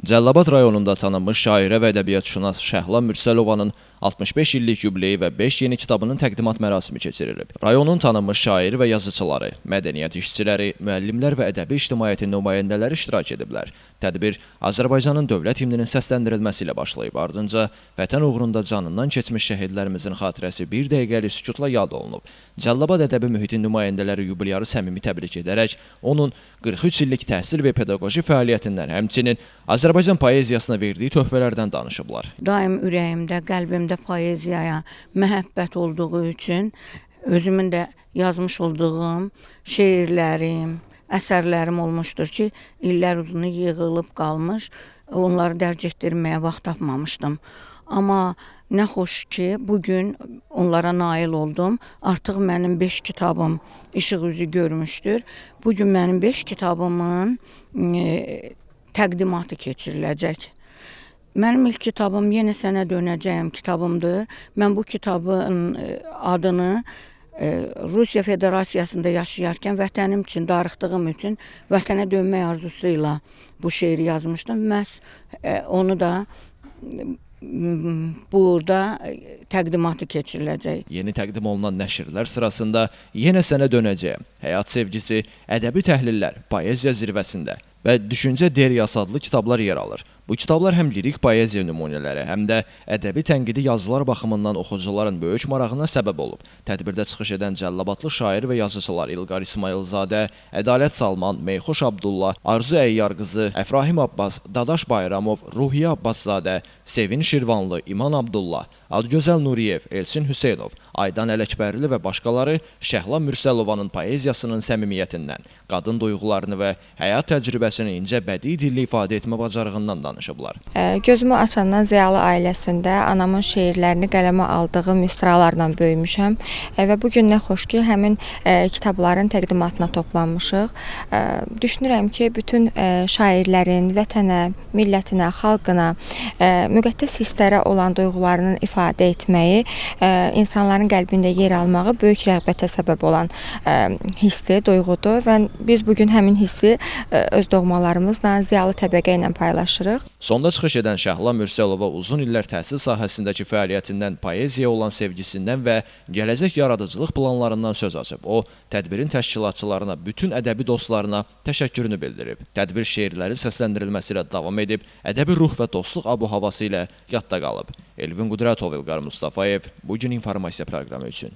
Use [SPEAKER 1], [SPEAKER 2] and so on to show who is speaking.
[SPEAKER 1] Cəlilabad rayonunda tanınmış şairə və ədəbiyyatşünas Şəhla Mürsəlovanın 65 illik yubileyi və 5 yeni kitabının təqdimat mərasimi keçirilib. Rayonun tanınmış şair və yazıçıları, mədəniyyət işçiləri, müəllimlər və ədəbi ictimaiyyətin nümayəndələri iştirak ediblər. Tədbir Azərbaycanın dövlət himninin səsləndirilməsi ilə başlayıb, ardınca vətən uğrunda canından keçmiş şəhidlərimizin xatirəsi bir dəqiqəlik sükutla yad olunub. Cəlilabad ədəbi mühitin nümayəndələri yubileyarı səmimi təbrik edərək, onun 43 illik təhsil və pedaqoji fəaliyyətindən, həmçinin Azərbaycan poeziyasına verdiyi töhfələrdən danışıblar.
[SPEAKER 2] Daim ürəyimdə, qəlbimdə poeziyaya məhəbbət olduğu üçün özümün də yazmış olduğum şeirlərim, əsərlərim olmuşdur ki, illər uzunu yığılıb qalmış, onları dərc etdirməyə vaxt tapmamışdım. Amma nə xoş ki, bugün onlara nail oldum. Artıq mənim 5 kitabım işıq üzü görmüşdür. Bugün mənim 5 kitabımın təqdimatı keçiriləcək. Mənim ilk kitabım Yenə Sənə Dönəcəyəm kitabımdır. Mən bu kitabın adını Rusiya Federasiyasında yaşayarkən vətənim üçün, darıxdığım üçün vətənə dönmək arzusuyla bu şeiri yazmışdım. Məhz onu da burada təqdimatı keçiriləcək.
[SPEAKER 1] Yeni təqdim olunan nəşrlər sırasında Yenə Sənə Dönəcəyəm, Həyat Sevgisi, Ədəbi Təhlillər, Poeziya Zirvəsində və Düşüncə Deryası adlı kitablar yer alır. Bu kitablar həm lirik poeziya nümunələri, həm də ədəbi tənqidi yazılar baxımından oxucuların böyük marağına səbəb olub. Tədbirdə çıxış edən Cəlilabadlı şair və yazıçılar İlqar İsmailzadə, Ədalət Salman, Meyxoş Abdullah, Arzu Əyyarqızı, Əfrahim Abbas, Dadaş Bayramov, Ruhiyyə Abbaszadə, Sevin Şirvanlı, İman Abdullah, Adgözəl Nuriyev, Elçin Hüseynov, Aydan Ələkbərli və başqaları Şəhla Mürsəlovanın poeziyasının səmimiyyətindən, qadın duyğularını və həyat təcrübəsini incə bədii dillə ifadə etmə bacarığından danışıblar.
[SPEAKER 3] Gözümü açandan Ziyalı ailəsində anamın şeirlərini qələmə aldığı misralarla böyümüşəm və bugün nə xoş ki, həmin kitabların təqdimatına toplanmışıq. Düşünürəm ki, bütün şairlərin vətənə, millətinə, xalqına, müqəddəs hisslərə olan duyğularının ifadə etməyi, insanların qəlbində yer almağı böyük rəğbətə səbəb olan hissdir, duyğudur və biz bugün həmin hissi öz doğmalarımızla, ziyalı təbəqə ilə paylaşırıq.
[SPEAKER 1] Sonda çıxış edən Şəhla Mürsəlova uzun illər təhsil sahəsindəki fəaliyyətindən, poeziyaya olan sevgisindən və gələcək yaradıcılıq planlarından söz açıb. O, tədbirin təşkilatçılarına, bütün ədəbi dostlarına təşəkkürünü bildirib. Tədbir şeirlərin səsləndirilməsi ilə davam edib, ədəbi ruh və dostluq abu-havası ilə yadda qalıb. Elvin Qudratov, İlqar Mustafayev, Bugün İnformasiya proqramı üçün.